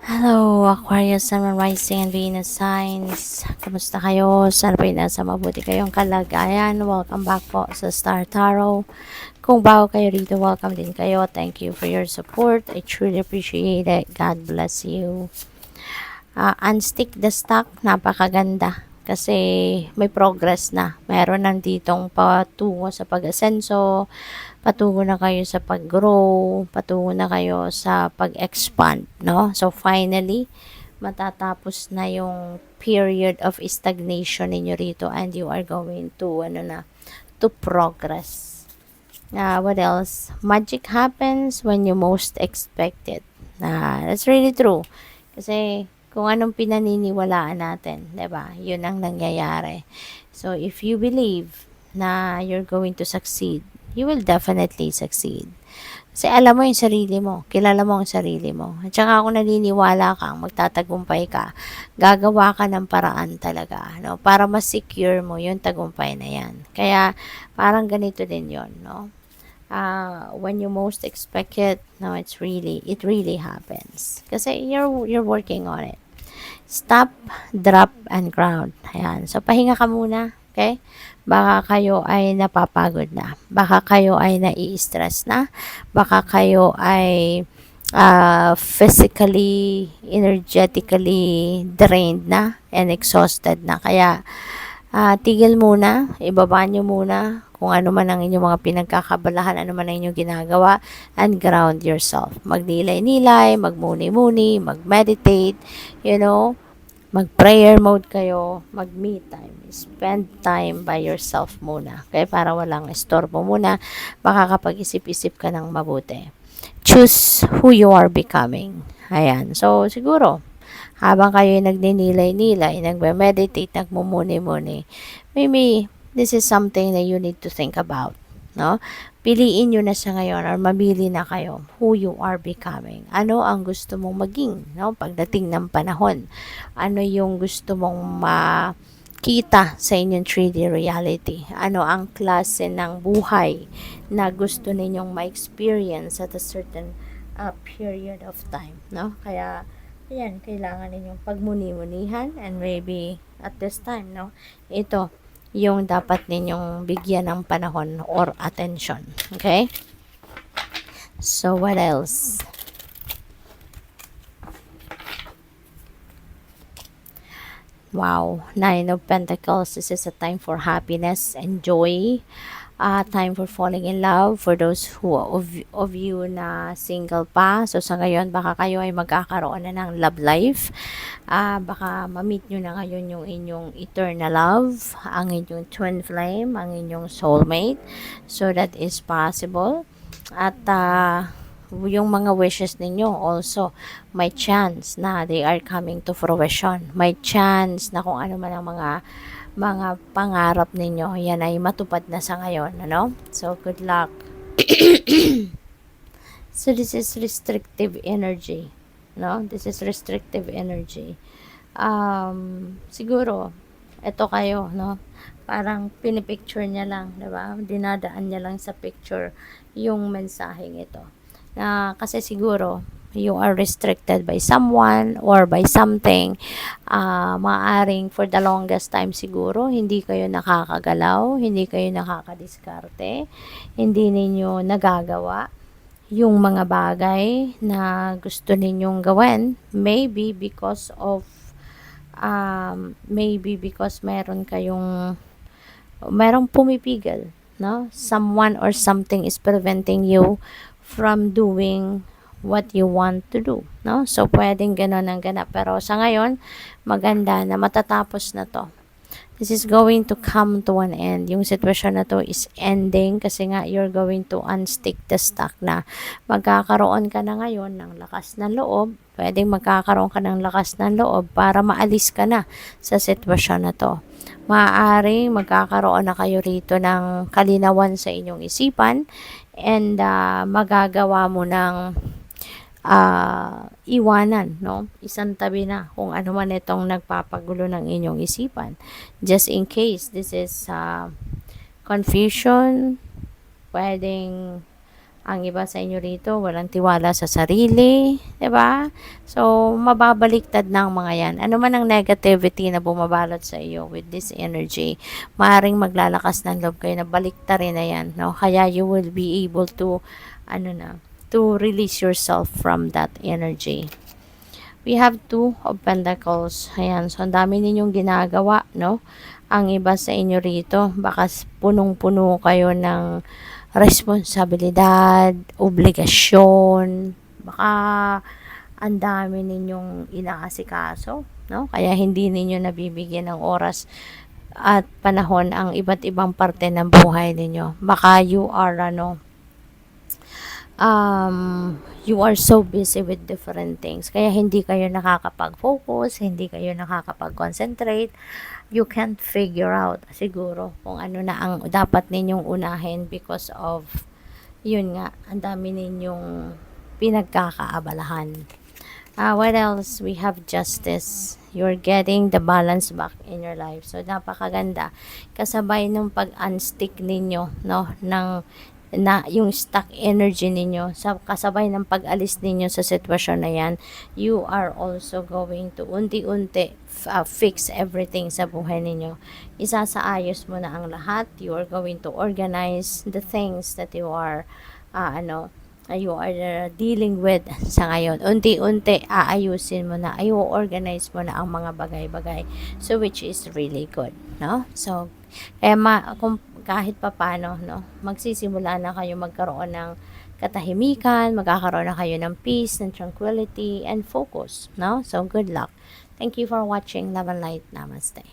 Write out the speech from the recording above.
Hello, Aquarius, Sun, Rising, and Venus signs. Kamusta kayo? Sana po nasa mabuti kayong kalagayan. Welcome back po sa Star Tarot. Kung bago kayo rito, welcome din kayo. Thank you for your support. I truly appreciate it. God bless you. Unstick the stock, napakaganda. Kasi may progress na. Meron nanditong patungo sa pag-asenso, patungo na kayo sa pag-grow, patungo na kayo sa pag-expand, no? So, finally, matatapos na yung period of stagnation ninyo rito and you are going to, to progress. What else? Magic happens when you most expect it. That's really true. Kasi, kung anong pinaniniwalaan natin, 'di ba? 'Yun ang nangyayari. So, if you believe na you're going to succeed, you will definitely succeed. Kasi alam mo yung sarili mo, kilala mo ang sarili mo. At saka kung naniniwala kang magtatagumpay ka, gagawa ka ng paraan talaga, no? Para ma-secure mo yung tagumpay na yan. Kaya, parang ganito din yon, no? When you most expect it, no, it really happens. Kasi you're working on it. Stop, drop, and ground. Ayan. So, pahinga ka muna. Okay? Baka kayo ay napapagod na. Baka kayo ay nai-stress na. Baka kayo ay physically, energetically drained na and exhausted na. Kaya, tigil muna, ibaba nyo muna kung ano man ang inyong mga pinagkakabalahan, ano man ang inyong ginagawa, and ground yourself. Magnilay-nilay, magmuni-muni, mag-meditate, mag-prayer mode kayo, mag-me time. Spend time by yourself muna. Okay? Para walang estorbo muna, makakapag-isip-isip ka ng mabuti. Choose who you are becoming. Ayan. So, siguro, habang kayo nagninilay-nilay, nagme-meditate, nagmumuni-muni, maybe this is something that you need to think about, no? Piliin nyo na sa ngayon or mamili na kayo who you are becoming. Ano ang gusto mong maging, no? Pagdating ng panahon. Ano yung gusto mong makita sa inyong 3D reality? Ano ang klase ng buhay na gusto ninyong ma-experience at a certain period of time, no? Kaya, ayan, kailangan ninyong pagmuni-munihan and maybe at this time, no? Ito, yung dapat ninyong bigyan ng panahon or attention. Okay? So, what else? Wow, Nine of Pentacles. This is a time for happiness and joy. Time for falling in love for those of you na single pa. So, sa ngayon, baka kayo ay magkakaroon na ng love life. Baka ma-meet nyo na ngayon yung inyong eternal love, ang inyong twin flame, ang inyong soulmate. So, that is possible. At, yung mga wishes ninyo also may chance na they are coming to fruition. May chance na kung ano man ang mga pangarap ninyo, yan ay matupad na sa ngayon, ano? So, good luck. So, this is restrictive energy, no? This is restrictive energy. Siguro, eto kayo, no? Parang pinipicture niya lang, diba? Dinadaan niya lang sa picture yung mensaheng ito. Kasi siguro, you are restricted by someone or by something. Maaring for the longest time siguro, hindi kayo nakakagalaw, hindi kayo nakakadiskarte, hindi ninyo nagagawa yung mga bagay na gusto ninyong gawin. Maybe because merong pumipigil, no? Someone or something is preventing you from doing what you want to do, no? So, pwedeng ganon ang ganap. Pero sa ngayon, maganda na matatapos na to. This is going to come to an end. Yung sitwasyon na to is ending kasi nga you're going to unstick the stock na. Magkakaroon ka na ngayon ng lakas ng loob. Pwedeng magkakaroon ka ng lakas ng loob para maalis ka na sa sitwasyon na to. Maaaring magkakaroon na kayo rito ng kalinawan sa inyong isipan and magagawa mo ng iwanan, no? Isang tabi na kung ano man itong nagpapagulo ng inyong isipan. Just in case this is confusion, pwedeng Ang iba sa inyo rito, walang tiwala sa sarili, 'di ba? So, mababaliktad ng mga 'yan. Ano man ang negativity na bumabalot sa iyo with this energy, maaring maglalakas ng loob kayo na baliktarin na 'yan, no? Kaya you will be able to, to release yourself from that energy. We have two of pentacles. Ayan, so ang dami ninyong ginagawa, no? Ang iba sa inyo rito, baka punong-puno kayo ng responsibilidad, obligasyon, baka ang dami ninyong inaasikaso, no? Kaya hindi ninyo nabibigyan ng oras at panahon ang iba't ibang parte ng buhay ninyo. Baka you are so busy with different things. Kaya hindi kayo nakakapag-focus, hindi kayo nakakapag-concentrate. You can't figure out siguro kung ano na ang dapat ninyong unahin because of, yun nga, ang dami ninyong pinagkakaabalahan. What else? We have justice. You're getting the balance back in your life. So, napakaganda. Kasabay nung pag-unstick ninyo, no, yung stuck energy ninyo, kasabay ng pag-alis ninyo sa sitwasyon na yan, you are also going to unti-unti fix everything sa buhay ninyo. Isasaayos mo na ang lahat. You are going to organize the things that you are dealing with sa ngayon. Unti-unti aayusin mo na, i-organize mo na ang mga bagay-bagay. So, which is really good, no? So, kaya kung kahit papano, no, magsisimula na kayo magkaroon ng katahimikan, magkakaroon na kayo ng peace, ng tranquility, and focus, no? So, good luck. Thank you for watching. Love and light. Namaste.